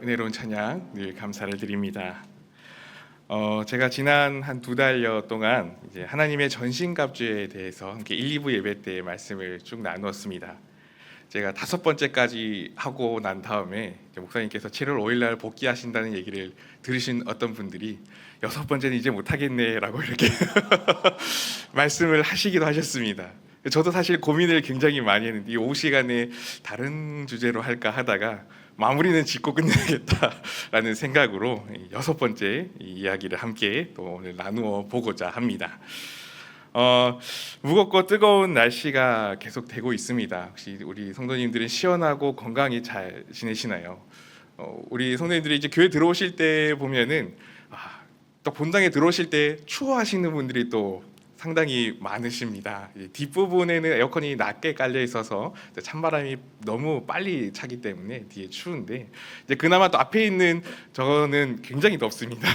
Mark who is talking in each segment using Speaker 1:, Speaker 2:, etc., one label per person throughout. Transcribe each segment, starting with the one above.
Speaker 1: 은혜로운 찬양 늘 감사를 드립니다. 제가 지난 한 2달여 동안 이제 하나님의 전신갑주에 대해서 함께 1, 2부 예배 때 말씀을 쭉 나누었습니다. 제가 5번째까지 하고 난 다음에 목사님께서 7월 5일 날 복귀하신다는 얘기를 들으신 어떤 분들이 6번째는 이제 못하겠네라고 이렇게 말씀을 하시기도 하셨습니다. 저도 사실 고민을 굉장히 많이 했는데 이 오후 시간에 다른 주제로 할까 하다가 마무리는 짓고 끝내야겠다라는 생각으로 6번째 이야기를 함께 또 오늘 나누어 보고자 합니다. 무겁고 뜨거운 날씨가 계속되고 있습니다. 혹시 우리 성도님들은 시원하고 건강히 잘 지내시나요? 우리 성도님들이 이제 교회 들어오실 때 보면은 또 본당에 들어오실 때 추워하시는 분들이 또 상당히 많으십니다. 뒷부분에는 에어컨이 낮게 깔려 있어서 찬바람이 너무 빨리 차기 때문에 뒤에 추운데 이제 그나마 또 앞에 있는 저는 굉장히 덥습니다.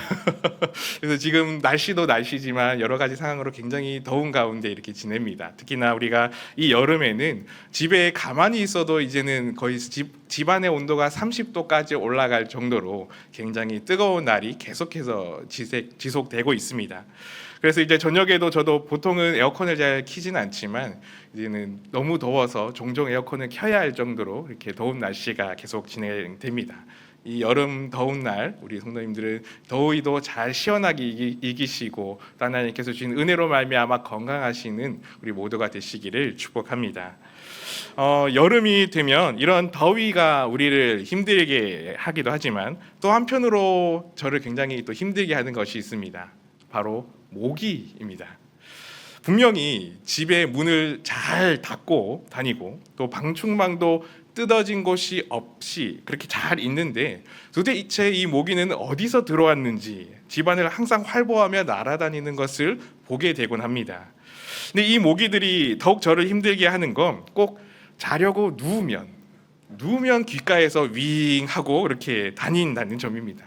Speaker 1: 그래서 지금 날씨도 날씨지만 여러 가지 상황으로 굉장히 더운 가운데 이렇게 지냅니다. 특히나 우리가 이 여름에는 집에 가만히 있어도 이제는 거의 집안의 온도가 30도까지 올라갈 정도로 굉장히 뜨거운 날이 계속해서 지속되고 있습니다. 그래서 이제 저녁에도 저도 보통은 에어컨을 잘 켜지는 않지만 이제는 너무 더워서 종종 에어컨을 켜야 할 정도로 이렇게 더운 날씨가 계속 진행됩니다. 이 여름 더운 날 우리 성도님들은 더위도 잘 시원하게 이기시고 하나님께서 주신 은혜로 말미암아 건강하시는 우리 모두가 되시기를 축복합니다. 여름이 되면 이런 더위가 우리를 힘들게 하기도 하지만 또 한편으로 저를 굉장히 또 힘들게 하는 것이 있습니다. 바로 모기입니다. 분명히 집에 문을 잘 닫고 다니고 또 방충망도 뜯어진 곳이 없이 그렇게 잘 있는데 도대체 이 모기는 어디서 들어왔는지 집안을 항상 활보하며 날아다니는 것을 보게 되곤 합니다. 근데 이 모기들이 더욱 저를 힘들게 하는 건 꼭 자려고 누우면 귓가에서 윙 하고 이렇게 다닌다는 점입니다.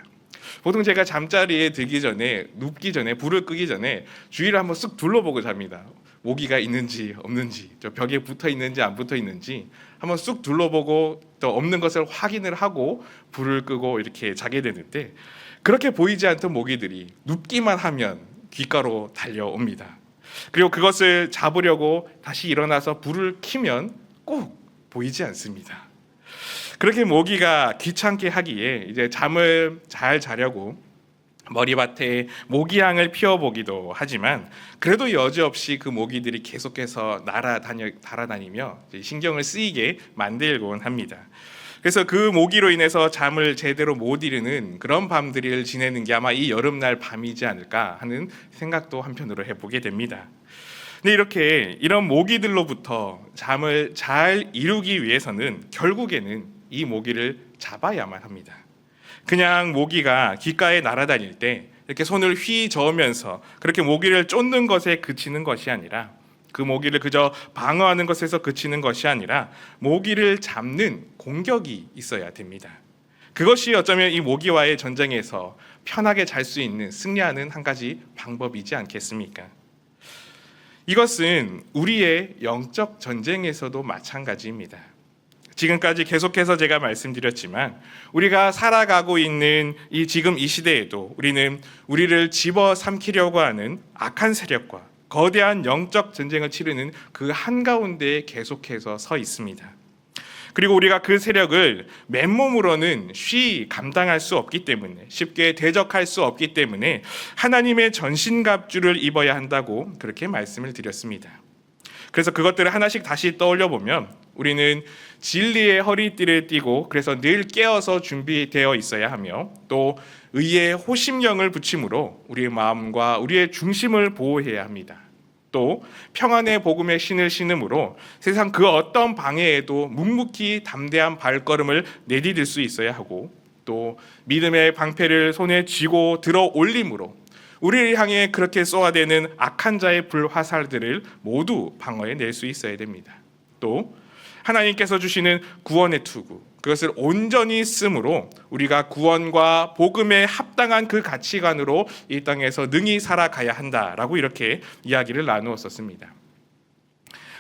Speaker 1: 보통 제가 잠자리에 들기 전에 눕기 전에 불을 끄기 전에 주위를 한번 쓱 둘러보고 잡니다. 모기가 있는지 없는지 저 벽에 붙어 있는지 안 붙어 있는지 한번 쑥 둘러보고 또 없는 것을 확인을 하고 불을 끄고 이렇게 자게 되는데 그렇게 보이지 않던 모기들이 눕기만 하면 귓가로 달려옵니다. 그리고 그것을 잡으려고 다시 일어나서 불을 켜면 꼭 보이지 않습니다. 그렇게 모기가 귀찮게 하기에 이제 잠을 잘 자려고 머리맡에 모기향을 피워보기도 하지만 그래도 여지없이 그 모기들이 계속해서 날아다니며 신경을 쓰이게 만들곤 합니다. 그래서 그 모기로 인해서 잠을 제대로 못 이루는 그런 밤들을 지내는 게 아마 이 여름날 밤이지 않을까 하는 생각도 한편으로 해보게 됩니다. 근데 이런 모기들로부터 잠을 잘 이루기 위해서는 결국에는 이 모기를 잡아야만 합니다. 그냥 모기가 귓가에 날아다닐 때 이렇게 손을 휘 저으면서 그렇게 모기를 쫓는 것에 그치는 것이 아니라 그 모기를 그저 방어하는 것에서 그치는 것이 아니라 모기를 잡는 공격이 있어야 됩니다. 그것이 어쩌면 이 모기와의 전쟁에서 편하게 잘 수 있는 승리하는 한 가지 방법이지 않겠습니까? 이것은 우리의 영적 전쟁에서도 마찬가지입니다. 지금까지 계속해서 제가 말씀드렸지만 우리가 살아가고 있는 지금 이 시대에도 우리는 우리를 집어삼키려고 하는 악한 세력과 거대한 영적 전쟁을 치르는 그 한가운데에 계속해서 서 있습니다. 그리고 우리가 그 세력을 맨몸으로는 쉽게 감당할 수 없기 때문에 쉽게 대적할 수 없기 때문에 하나님의 전신갑주를 입어야 한다고 그렇게 말씀을 드렸습니다. 그래서 그것들을 하나씩 다시 떠올려 보면 우리는 진리의 허리띠를 띠고 그래서 늘 깨어서 준비되어 있어야 하며 또 의의 호심령을 붙임으로 우리의 마음과 우리의 중심을 보호해야 합니다. 또 평안의 복음의 신을 신음으로 세상 그 어떤 방해에도 묵묵히 담대한 발걸음을 내디딜 수 있어야 하고 또 믿음의 방패를 손에 쥐고 들어 올림으로 우리를 향해 그렇게 쏘아대는 악한 자의 불화살들을 모두 방어해 낼 수 있어야 됩니다. 또 하나님께서 주시는 구원의 투구 그것을 온전히 쓰므로 우리가 구원과 복음에 합당한 그 가치관으로 이 땅에서 능히 살아가야 한다라고 이렇게 이야기를 나누었었습니다.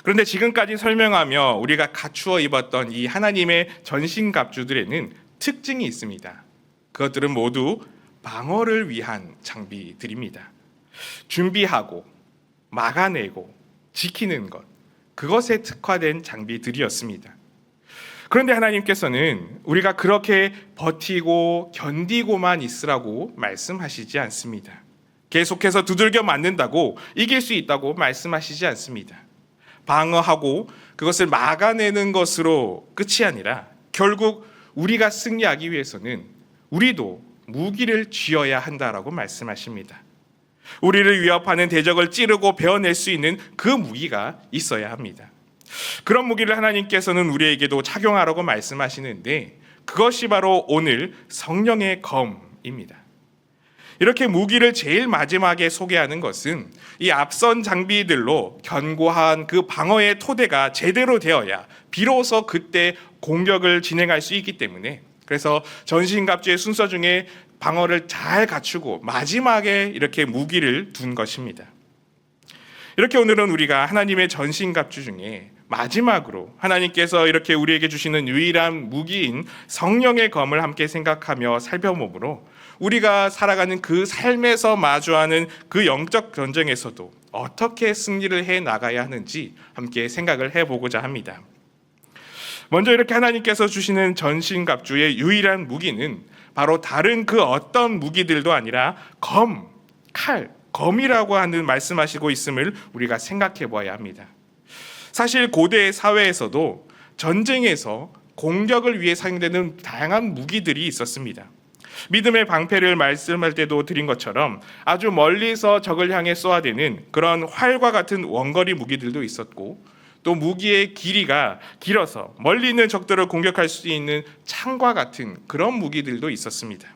Speaker 1: 그런데 지금까지 설명하며 우리가 갖추어 입었던 이 하나님의 전신갑주들에는 특징이 있습니다. 그것들은 모두 방어를 위한 장비들입니다. 준비하고 막아내고 지키는 것, 그것에 특화된 장비들이었습니다. 그런데 하나님께서는 우리가 그렇게 버티고 견디고만 있으라고 말씀하시지 않습니다. 계속해서 두들겨 맞는다고 이길 수 있다고 말씀하시지 않습니다. 방어하고 그것을 막아내는 것으로 끝이 아니라 결국 우리가 승리하기 위해서는 우리도 무기를 쥐어야 한다라고 말씀하십니다. 우리를 위협하는 대적을 찌르고 베어낼 수 있는 그 무기가 있어야 합니다. 그런 무기를 하나님께서는 우리에게도 착용하라고 말씀하시는데 그것이 바로 오늘 성령의 검입니다. 이렇게 무기를 제일 마지막에 소개하는 것은 이 앞선 장비들로 견고한 그 방어의 토대가 제대로 되어야 비로소 그때 공격을 진행할 수 있기 때문에, 그래서 전신갑주의 순서 중에 방어를 잘 갖추고 마지막에 이렇게 무기를 둔 것입니다. 이렇게 오늘은 우리가 하나님의 전신갑주 중에 마지막으로 하나님께서 이렇게 우리에게 주시는 유일한 무기인 성령의 검을 함께 생각하며 살펴보므로 우리가 살아가는 그 삶에서 마주하는 그 영적 전쟁에서도 어떻게 승리를 해 나가야 하는지 함께 생각을 해보고자 합니다. 먼저 이렇게 하나님께서 주시는 전신갑주의 유일한 무기는 바로 다른 그 어떤 무기들도 아니라 검, 칼, 검이라고 하는 말씀하시고 있음을 우리가 생각해 봐야 합니다. 사실 고대 사회에서도 전쟁에서 공격을 위해 사용되는 다양한 무기들이 있었습니다. 믿음의 방패를 말씀할 때도 드린 것처럼 아주 멀리서 적을 향해 쏘아대는 그런 활과 같은 원거리 무기들도 있었고, 또 무기의 길이가 길어서 멀리 있는 적들을 공격할 수 있는 창과 같은 그런 무기들도 있었습니다.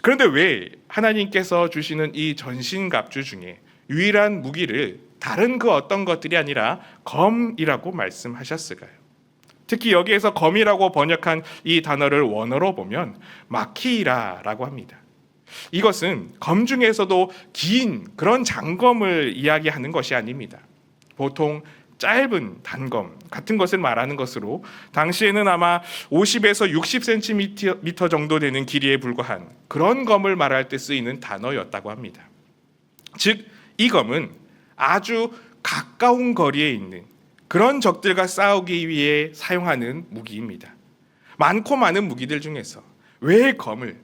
Speaker 1: 그런데 왜 하나님께서 주시는 이 전신갑주 중에 유일한 무기를 다른 그 어떤 것들이 아니라 검이라고 말씀하셨을까요? 특히 여기에서 검이라고 번역한 이 단어를 원어로 보면 마키라라고 합니다. 이것은 검 중에서도 긴 그런 장검을 이야기하는 것이 아닙니다. 보통 짧은 단검 같은 것을 말하는 것으로 당시에는 아마 50에서 60cm 정도 되는 길이에 불과한 그런 검을 말할 때 쓰이는 단어였다고 합니다. 즉, 이 검은 아주 가까운 거리에 있는 그런 적들과 싸우기 위해 사용하는 무기입니다. 많고 많은 무기들 중에서 왜 검을,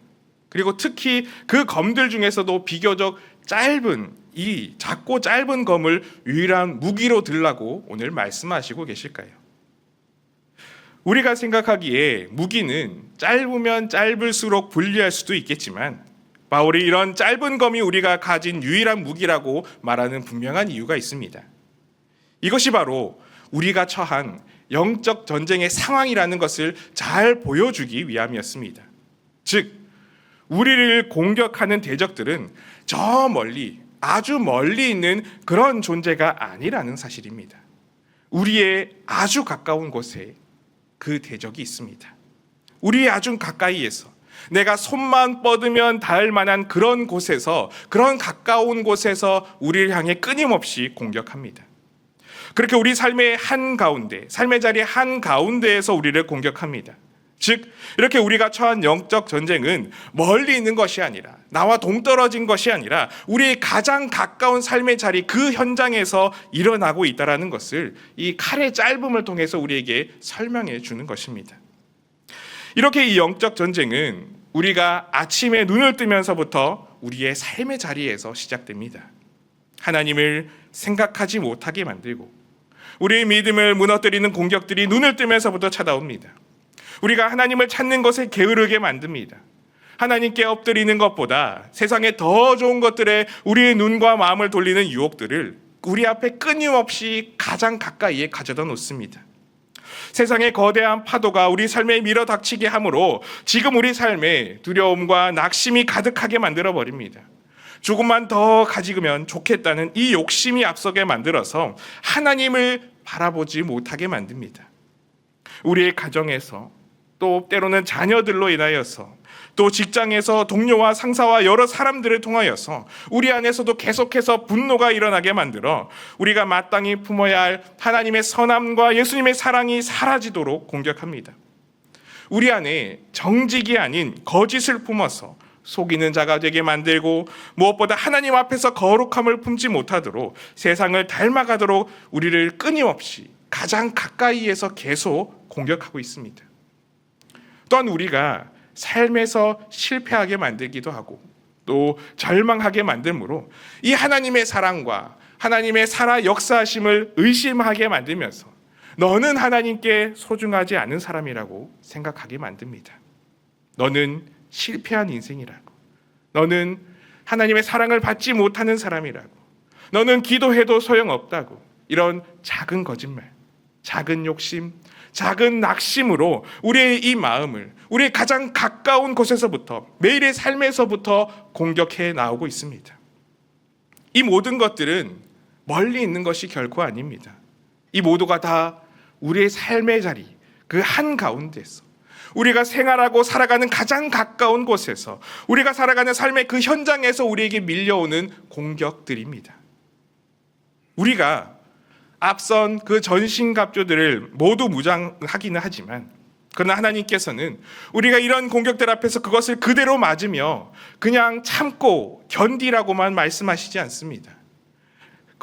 Speaker 1: 그리고 특히 그 검들 중에서도 비교적 짧은 이 작고 짧은 검을 유일한 무기로 들라고 오늘 말씀하시고 계실까요? 우리가 생각하기에 무기는 짧으면 짧을수록 불리할 수도 있겠지만 바울이 이런 짧은 검이 우리가 가진 유일한 무기라고 말하는 분명한 이유가 있습니다. 이것이 바로 우리가 처한 영적 전쟁의 상황이라는 것을 잘 보여주기 위함이었습니다. 즉, 우리를 공격하는 대적들은 저 멀리, 아주 멀리 있는 그런 존재가 아니라는 사실입니다. 우리의 아주 가까운 곳에 그 대적이 있습니다. 우리의 아주 가까이에서, 내가 손만 뻗으면 닿을 만한 그런 곳에서, 그런 가까운 곳에서 우리를 향해 끊임없이 공격합니다. 그렇게 우리 삶의 한가운데, 삶의 자리 한가운데에서 우리를 공격합니다. 즉, 이렇게 우리가 처한 영적 전쟁은 멀리 있는 것이 아니라, 나와 동떨어진 것이 아니라 우리의 가장 가까운 삶의 자리 그 현장에서 일어나고 있다는 것을 이 칼의 짧음을 통해서 우리에게 설명해 주는 것입니다. 이렇게 이 영적 전쟁은 우리가 아침에 눈을 뜨면서부터 우리의 삶의 자리에서 시작됩니다. 하나님을 생각하지 못하게 만들고 우리의 믿음을 무너뜨리는 공격들이 눈을 뜨면서부터 찾아옵니다. 우리가 하나님을 찾는 것에 게으르게 만듭니다. 하나님께 엎드리는 것보다 세상에 더 좋은 것들에 우리의 눈과 마음을 돌리는 유혹들을 우리 앞에 끊임없이 가장 가까이에 가져다 놓습니다. 세상의 거대한 파도가 우리 삶에 밀어닥치게 하므로 지금 우리 삶에 두려움과 낙심이 가득하게 만들어버립니다. 조금만 더 가지면 좋겠다는 이 욕심이 앞서게 만들어서 하나님을 바라보지 못하게 만듭니다. 우리의 가정에서, 또 때로는 자녀들로 인하여서, 또 직장에서 동료와 상사와 여러 사람들을 통하여서 우리 안에서도 계속해서 분노가 일어나게 만들어 우리가 마땅히 품어야 할 하나님의 선함과 예수님의 사랑이 사라지도록 공격합니다. 우리 안에 정직이 아닌 거짓을 품어서 속이는 자가 되게 만들고, 무엇보다 하나님 앞에서 거룩함을 품지 못하도록 세상을 닮아가도록 우리를 끊임없이 가장 가까이에서 계속 공격하고 있습니다. 또한 우리가 삶에서 실패하게 만들기도 하고 또 절망하게 만들므로 이 하나님의 사랑과 하나님의 살아 역사하심을 의심하게 만들면서 너는 하나님께 소중하지 않은 사람이라고 생각하게 만듭니다. 너는 실패한 인생이라고, 너는 하나님의 사랑을 받지 못하는 사람이라고, 너는 기도해도 소용없다고, 이런 작은 거짓말, 작은 욕심, 작은 낙심으로 우리의 이 마음을 우리의 가장 가까운 곳에서부터, 매일의 삶에서부터 공격해 나오고 있습니다. 이 모든 것들은 멀리 있는 것이 결코 아닙니다. 이 모두가 다 우리의 삶의 자리, 그 한가운데서, 우리가 생활하고 살아가는 가장 가까운 곳에서, 우리가 살아가는 삶의 그 현장에서 우리에게 밀려오는 공격들입니다. 우리가 앞선 그 전신갑주들을 모두 무장하기는 하지만, 그러나 하나님께서는 우리가 이런 공격들 앞에서 그것을 그대로 맞으며 그냥 참고 견디라고만 말씀하시지 않습니다.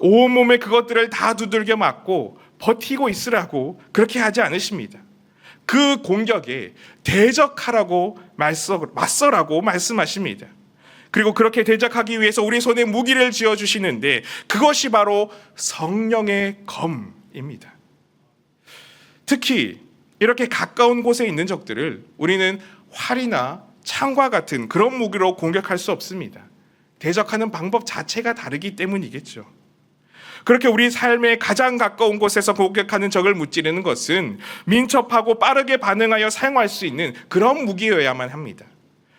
Speaker 1: 온몸에 그것들을 다 두들겨 맞고 버티고 있으라고 그렇게 하지 않으십니다. 그 공격에 대적하라고 맞서라고 말씀하십니다. 그리고 그렇게 대적하기 위해서 우리 손에 무기를 쥐어주시는데 그것이 바로 성령의 검입니다. 특히 이렇게 가까운 곳에 있는 적들을 우리는 활이나 창과 같은 그런 무기로 공격할 수 없습니다. 대적하는 방법 자체가 다르기 때문이겠죠. 그렇게 우리 삶의 가장 가까운 곳에서 공격하는 적을 무찌르는 것은 민첩하고 빠르게 반응하여 사용할 수 있는 그런 무기여야만 합니다.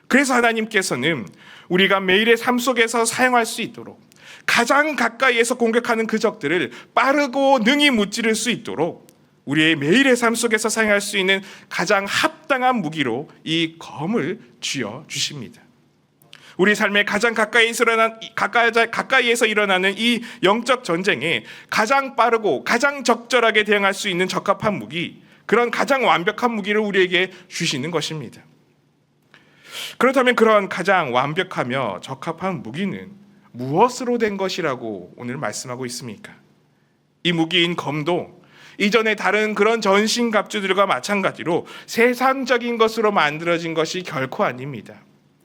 Speaker 1: 그래서 하나님께서는 우리가 매일의 삶 속에서 사용할 수 있도록 가장 가까이에서 공격하는 그 적들을 빠르고 능히 무찌를 수 있도록 우리의 매일의 삶 속에서 사용할 수 있는 가장 합당한 무기로 이 검을 쥐어 주십니다. 우리 삶의 가장 가까이에서 일어나는 이 영적 전쟁에 가장 빠르고 가장 적절하게 대응할 수 있는 적합한 무기, 그런 가장 완벽한 무기를 우리에게 주시는 것입니다. 그렇다면 그런 가장 완벽하며 적합한 무기는 무엇으로 된 것이라고 오늘 말씀하고 있습니까? 이 무기인 검도 이전에 다른 그런 전신갑주들과 마찬가지로 세상적인 것으로 만들어진 것이 결코 아닙니다.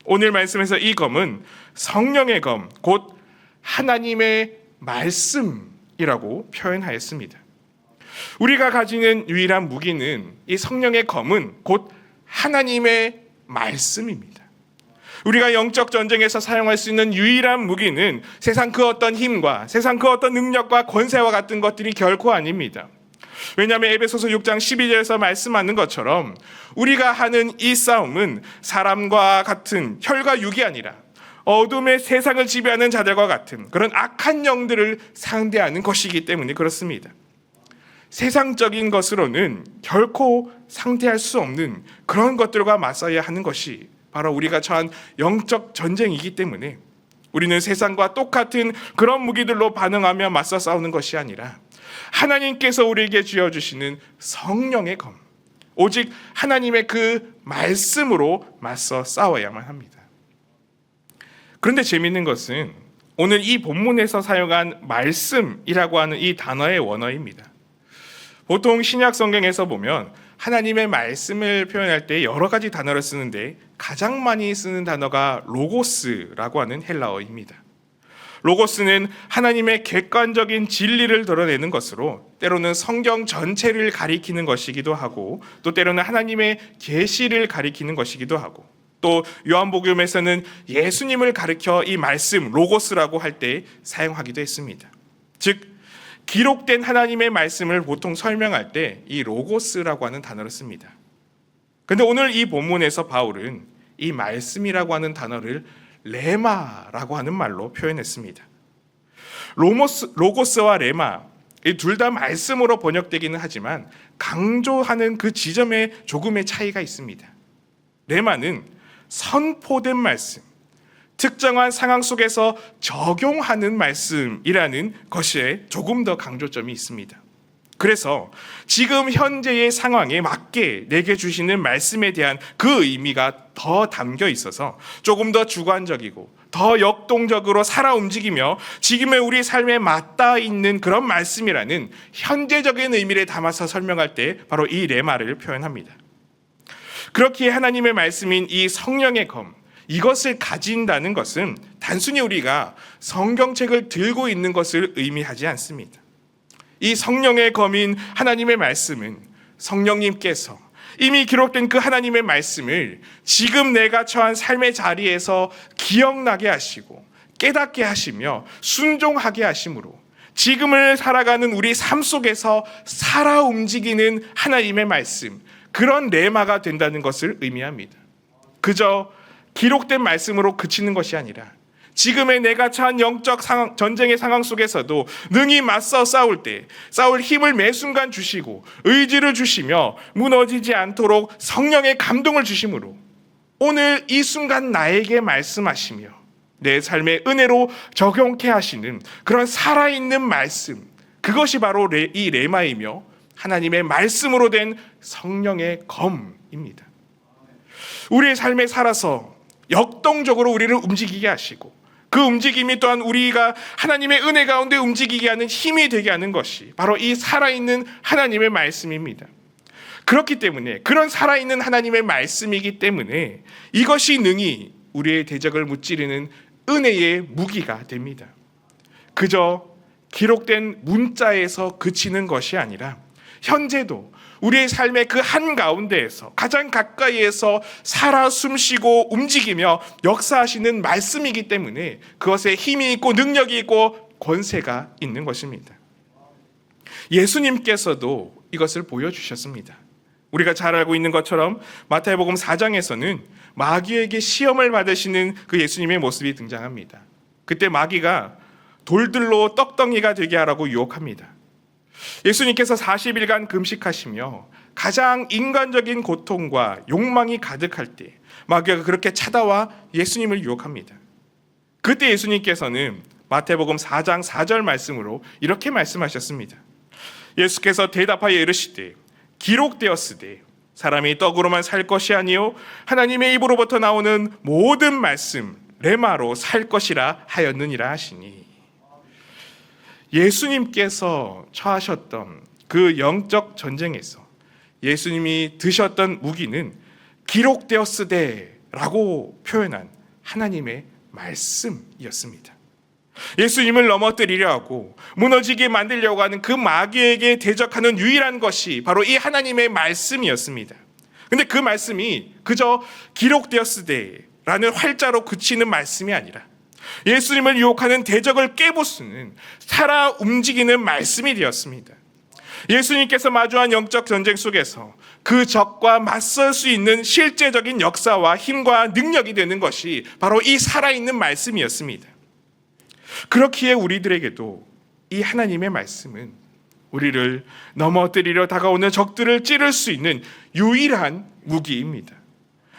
Speaker 1: 오늘 말씀에서 이 검은 성령의 검, 곧 하나님의 말씀이라고 표현하였습니다. 우리가 가지는 유일한 무기는 이 성령의 검은 곧 하나님의 말씀입니다. 우리가 영적 전쟁에서 사용할 수 있는 유일한 무기는 세상 그 어떤 힘과 세상 그 어떤 능력과 권세와 같은 것들이 결코 아닙니다. 왜냐하면 에베소서 6장 12절에서 말씀하는 것처럼 우리가 하는 이 싸움은 사람과 같은 혈과 육이 아니라 어둠의 세상을 지배하는 자들과 같은 그런 악한 영들을 상대하는 것이기 때문에 그렇습니다. 세상적인 것으로는 결코 상대할 수 없는 그런 것들과 맞서야 하는 것이 바로 우리가 처한 영적 전쟁이기 때문에 우리는 세상과 똑같은 그런 무기들로 반응하며 맞서 싸우는 것이 아니라 하나님께서 우리에게 쥐어주시는 성령의 검, 오직 하나님의 그 말씀으로 맞서 싸워야만 합니다. 그런데 재미있는 것은 오늘 이 본문에서 사용한 말씀이라고 하는 이 단어의 원어입니다. 보통 신약 성경에서 보면 하나님의 말씀을 표현할 때 여러 가지 단어를 쓰는데 가장 많이 쓰는 단어가 로고스라고 하는 헬라어입니다. 로고스는 하나님의 객관적인 진리를 드러내는 것으로 때로는 성경 전체를 가리키는 것이기도 하고 또 때로는 하나님의 계시를 가리키는 것이기도 하고 또 요한복음에서는 예수님을 가리켜 이 말씀 로고스라고 할 때 사용하기도 했습니다. 즉 기록된 하나님의 말씀을 보통 설명할 때 이 로고스라고 하는 단어를 씁니다. 그런데 오늘 이 본문에서 바울은 이 말씀이라고 하는 단어를 레마라고 하는 말로 표현했습니다. 로고스와 레마 이 둘 다 말씀으로 번역되기는 하지만 강조하는 그 지점에 조금의 차이가 있습니다. 레마는 선포된 말씀, 특정한 상황 속에서 적용하는 말씀이라는 것에 조금 더 강조점이 있습니다. 그래서 지금 현재의 상황에 맞게 내게 주시는 말씀에 대한 그 의미가 더 담겨 있어서 조금 더 주관적이고 더 역동적으로 살아 움직이며 지금의 우리 삶에 맞닿아 있는 그런 말씀이라는 현재적인 의미를 담아서 설명할 때 바로 이 레마를 표현합니다. 그렇기에 하나님의 말씀인 이 성령의 검, 이것을 가진다는 것은 단순히 우리가 성경책을 들고 있는 것을 의미하지 않습니다. 이 성령의 검인 하나님의 말씀은 성령님께서 이미 기록된 그 하나님의 말씀을 지금 내가 처한 삶의 자리에서 기억나게 하시고 깨닫게 하시며 순종하게 하심으로 지금을 살아가는 우리 삶 속에서 살아 움직이는 하나님의 말씀, 그런 레마가 된다는 것을 의미합니다. 그저 기록된 말씀으로 그치는 것이 아니라 지금의 내가 처한 영적 상황, 전쟁의 상황 속에서도 능히 맞서 싸울 때 싸울 힘을 매 순간 주시고 의지를 주시며 무너지지 않도록 성령의 감동을 주심으로 오늘 이 순간 나에게 말씀하시며 내 삶의 은혜로 적용케 하시는 그런 살아있는 말씀, 그것이 바로 이 레마이며 하나님의 말씀으로 된 성령의 검입니다. 우리의 삶에 살아서 역동적으로 우리를 움직이게 하시고 그 움직임이 또한 우리가 하나님의 은혜 가운데 움직이게 하는 힘이 되게 하는 것이 바로 이 살아있는 하나님의 말씀입니다. 그렇기 때문에 그런 살아있는 하나님의 말씀이기 때문에 이것이 능히 우리의 대적을 무찌르는 은혜의 무기가 됩니다. 그저 기록된 문자에서 그치는 것이 아니라 현재도 우리의 삶의 그 한가운데에서 가장 가까이에서 살아 숨쉬고 움직이며 역사하시는 말씀이기 때문에 그것에 힘이 있고 능력이 있고 권세가 있는 것입니다. 예수님께서도 이것을 보여주셨습니다. 우리가 잘 알고 있는 것처럼 마태복음 4장에서는 마귀에게 시험을 받으시는 그 예수님의 모습이 등장합니다. 그때 마귀가 돌들로 떡덩이가 되게 하라고 유혹합니다. 예수님께서 40일간 금식하시며 가장 인간적인 고통과 욕망이 가득할 때 마귀가 그렇게 찾아와 예수님을 유혹합니다. 그때 예수님께서는 마태복음 4장 4절 말씀으로 이렇게 말씀하셨습니다. 예수께서 대답하여 이르시되 기록되었으되 사람이 떡으로만 살 것이 아니요 하나님의 입으로부터 나오는 모든 말씀 레마로 살 것이라 하였느니라 하시니, 예수님께서 처하셨던 그 영적 전쟁에서 예수님이 드셨던 무기는 기록되었으되라고 표현한 하나님의 말씀이었습니다. 예수님을 넘어뜨리려 하고 무너지게 만들려고 하는 그 마귀에게 대적하는 유일한 것이 바로 이 하나님의 말씀이었습니다. 근데 그 말씀이 그저 기록되었으되라는 활자로 그치는 말씀이 아니라 예수님을 유혹하는 대적을 깨부수는 살아 움직이는 말씀이 되었습니다. 예수님께서 마주한 영적 전쟁 속에서 그 적과 맞설 수 있는 실제적인 역사와 힘과 능력이 되는 것이 바로 이 살아있는 말씀이었습니다. 그렇기에 우리들에게도 이 하나님의 말씀은 우리를 넘어뜨리려 다가오는 적들을 찌를 수 있는 유일한 무기입니다.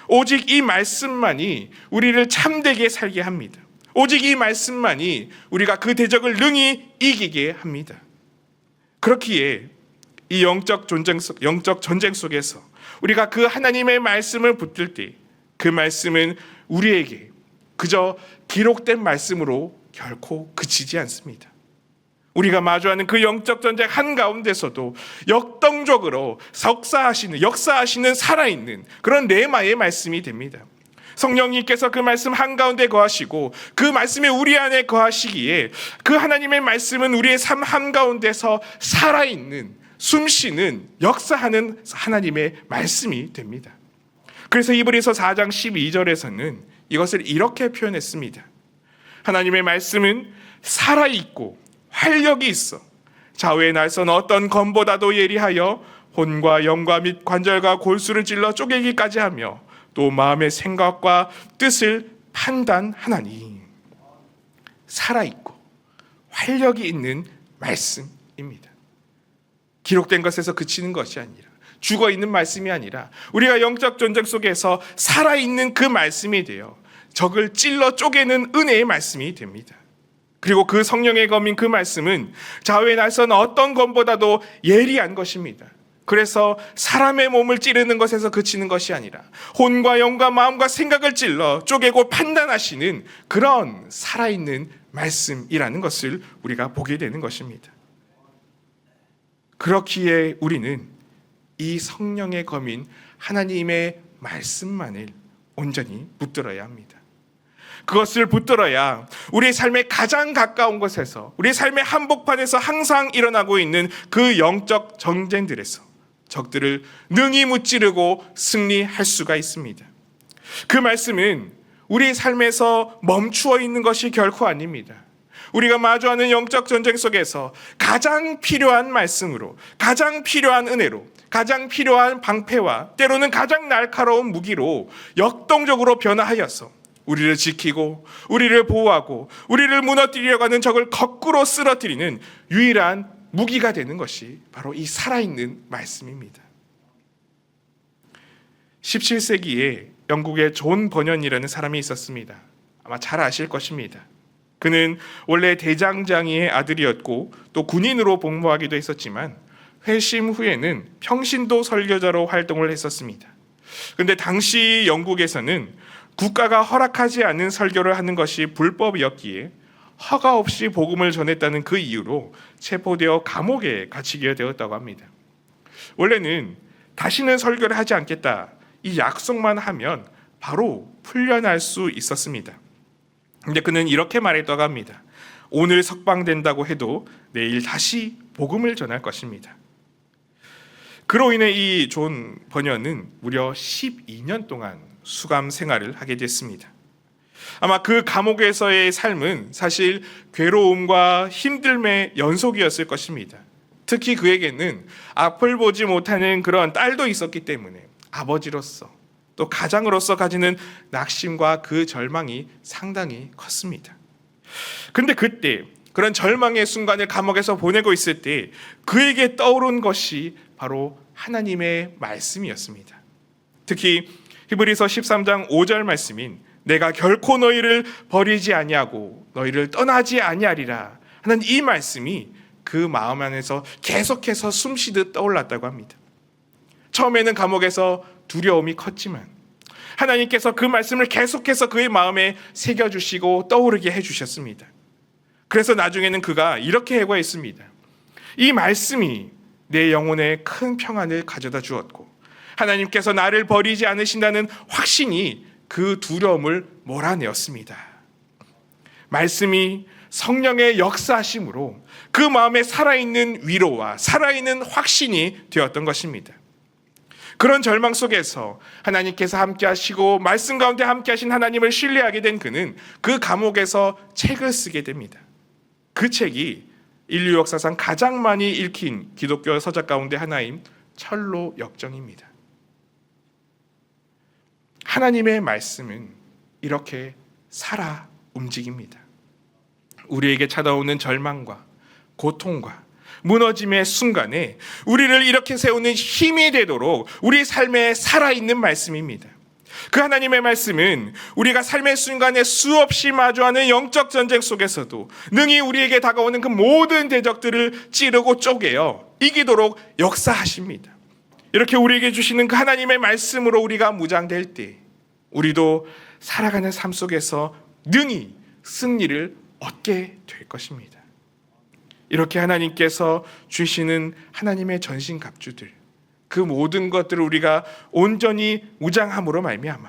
Speaker 1: 오직 이 말씀만이 우리를 참되게 살게 합니다. 오직 이 말씀만이 우리가 그 대적을 능히 이기게 합니다. 그렇기에 이 영적 전쟁 속에서 우리가 그 하나님의 말씀을 붙들 때 그 말씀은 우리에게 그저 기록된 말씀으로 결코 그치지 않습니다. 우리가 마주하는 그 영적 전쟁 한가운데서도 역동적으로 역사하시는 살아있는 그런 레마의 말씀이 됩니다. 성령님께서 그 말씀 한가운데 거하시고 그 말씀이 우리 안에 거하시기에 그 하나님의 말씀은 우리의 삶 한가운데서 살아있는 숨쉬는 역사하는 하나님의 말씀이 됩니다. 그래서 히브리서 4장 12절에서는 이것을 이렇게 표현했습니다. 하나님의 말씀은 살아있고 활력이 있어 좌우에 날선 어떤 검보다도 예리하여 혼과 영과 및 관절과 골수를 찔러 쪼개기까지 하며 또 마음의 생각과 뜻을 판단하나니. 살아있고 활력이 있는 말씀입니다. 기록된 것에서 그치는 것이 아니라 죽어있는 말씀이 아니라 우리가 영적 전쟁 속에서 살아있는 그 말씀이 되어 적을 찔러 쪼개는 은혜의 말씀이 됩니다. 그리고 그 성령의 검인 그 말씀은 좌우에 날선 어떤 검보다도 예리한 것입니다. 그래서 사람의 몸을 찌르는 것에서 그치는 것이 아니라 혼과 영과 마음과 생각을 찔러 쪼개고 판단하시는 그런 살아있는 말씀이라는 것을 우리가 보게 되는 것입니다. 그렇기에 우리는 이 성령의 검인 하나님의 말씀만을 온전히 붙들어야 합니다. 그것을 붙들어야 우리의 삶의 가장 가까운 곳에서, 우리의 삶의 한복판에서 항상 일어나고 있는 그 영적 전쟁들에서 적들을 능히 무찌르고 승리할 수가 있습니다. 그 말씀은 우리의 삶에서 멈추어 있는 것이 결코 아닙니다. 우리가 마주하는 영적 전쟁 속에서 가장 필요한 말씀으로, 가장 필요한 은혜로, 가장 필요한 방패와 때로는 가장 날카로운 무기로 역동적으로 변화하여서 우리를 지키고 우리를 보호하고 우리를 무너뜨리려고 하는 적을 거꾸로 쓰러뜨리는 유일한 무기가 되는 것이 바로 이 살아있는 말씀입니다. 17세기에 영국의 존 버년이라는 사람이 있었습니다. 아마 잘 아실 것입니다. 그는 원래 대장장이의 아들이었고 또 군인으로 복무하기도 했었지만 회심 후에는 평신도 설교자로 활동을 했었습니다. 그런데 당시 영국에서는 국가가 허락하지 않은 설교를 하는 것이 불법이었기에 허가 없이 복음을 전했다는 그 이유로 체포되어 감옥에 갇히게 되었다고 합니다. 원래는 다시는 설교를 하지 않겠다, 이 약속만 하면 바로 풀려날 수 있었습니다. 근데 그는 이렇게 말했다고 합니다. 오늘 석방된다고 해도 내일 다시 복음을 전할 것입니다. 그로 인해 이 존 버년은 무려 12년 동안 수감 생활을 하게 됐습니다. 아마 그 감옥에서의 삶은 사실 괴로움과 힘듦의 연속이었을 것입니다. 특히 그에게는 앞을 보지 못하는 그런 딸도 있었기 때문에 아버지로서 또 가장으로서 가지는 낙심과 그 절망이 상당히 컸습니다. 그런데 그때 그런 절망의 순간을 감옥에서 보내고 있을 때 그에게 떠오른 것이 바로 하나님의 말씀이었습니다. 특히 히브리서 13장 5절 말씀인 내가 결코 너희를 버리지 아니하고 너희를 떠나지 아니하리라 하는 이 말씀이 그 마음 안에서 계속해서 숨쉬듯 떠올랐다고 합니다. 처음에는 감옥에서 두려움이 컸지만 하나님께서 그 말씀을 계속해서 그의 마음에 새겨주시고 떠오르게 해주셨습니다. 그래서 나중에는 그가 이렇게 해고했습니다. 이 말씀이 내 영혼에 큰 평안을 가져다 주었고 하나님께서 나를 버리지 않으신다는 확신이 그 두려움을 몰아내었습니다. 말씀이 성령의 역사하심으로 그 마음에 살아있는 위로와 살아있는 확신이 되었던 것입니다. 그런 절망 속에서 하나님께서 함께 하시고 말씀 가운데 함께 하신 하나님을 신뢰하게 된 그는 그 감옥에서 책을 쓰게 됩니다. 그 책이 인류 역사상 가장 많이 읽힌 기독교 서적 가운데 하나인 철로 역정입니다. 하나님의 말씀은 이렇게 살아 움직입니다. 우리에게 찾아오는 절망과 고통과 무너짐의 순간에 우리를 이렇게 세우는 힘이 되도록 우리 삶에 살아있는 말씀입니다. 그 하나님의 말씀은 우리가 삶의 순간에 수없이 마주하는 영적 전쟁 속에서도 능히 우리에게 다가오는 그 모든 대적들을 찌르고 쪼개어 이기도록 역사하십니다. 이렇게 우리에게 주시는 그 하나님의 말씀으로 우리가 무장될 때 우리도 살아가는 삶 속에서 능히 승리를 얻게 될 것입니다. 이렇게 하나님께서 주시는 하나님의 전신갑주들, 그 모든 것들을 우리가 온전히 무장함으로 말미암아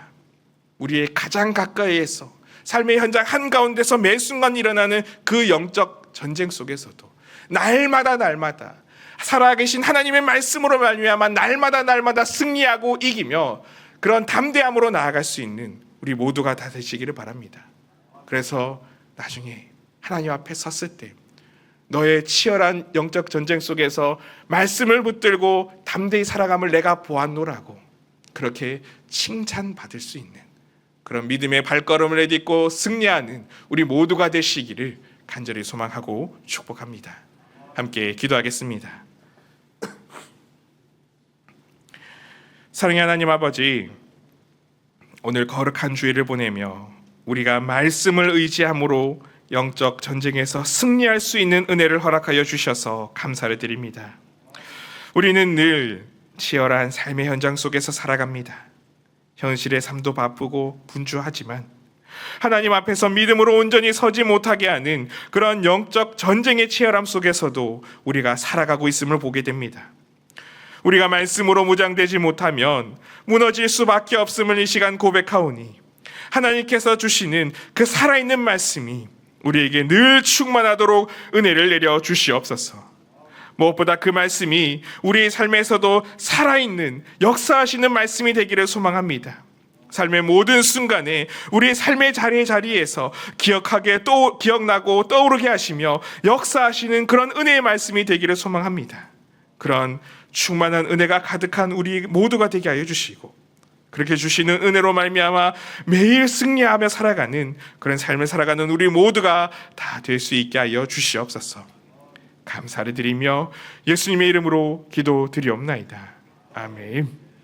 Speaker 1: 우리의 가장 가까이에서 삶의 현장 한가운데서 매 순간 일어나는 그 영적 전쟁 속에서도 날마다 살아계신 하나님의 말씀으로 말미암아 날마다 승리하고 이기며 그런 담대함으로 나아갈 수 있는 우리 모두가 다 되시기를 바랍니다. 그래서 나중에 하나님 앞에 섰을 때 너의 치열한 영적 전쟁 속에서 말씀을 붙들고 담대히 살아감을 내가 보았노라고 그렇게 칭찬받을 수 있는 그런 믿음의 발걸음을 내딛고 승리하는 우리 모두가 되시기를 간절히 소망하고 축복합니다. 함께 기도하겠습니다. 사랑의 하나님 아버지, 오늘 거룩한 주일을 보내며 우리가 말씀을 의지함으로 영적 전쟁에서 승리할 수 있는 은혜를 허락하여 주셔서 감사를 드립니다. 우리는 늘 치열한 삶의 현장 속에서 살아갑니다. 현실의 삶도 바쁘고 분주하지만 하나님 앞에서 믿음으로 온전히 서지 못하게 하는 그런 영적 전쟁의 치열함 속에서도 우리가 살아가고 있음을 보게 됩니다. 우리가 말씀으로 무장되지 못하면 무너질 수밖에 없음을 이 시간 고백하오니 하나님께서 주시는 그 살아있는 말씀이 우리에게 늘 충만하도록 은혜를 내려 주시옵소서. 무엇보다 그 말씀이 우리의 삶에서도 살아있는 역사하시는 말씀이 되기를 소망합니다. 삶의 모든 순간에 우리의 삶의 자리에서 기억나고 떠오르게 하시며 역사하시는 그런 은혜의 말씀이 되기를 소망합니다. 그런 충만한 은혜가 가득한 우리 모두가 되게 하여 주시고 그렇게 주시는 은혜로 말미암아 매일 승리하며 살아가는 그런 삶을 살아가는 우리 모두가 다 될 수 있게 하여 주시옵소서. 감사를 드리며 예수님의 이름으로 기도드리옵나이다. 아멘.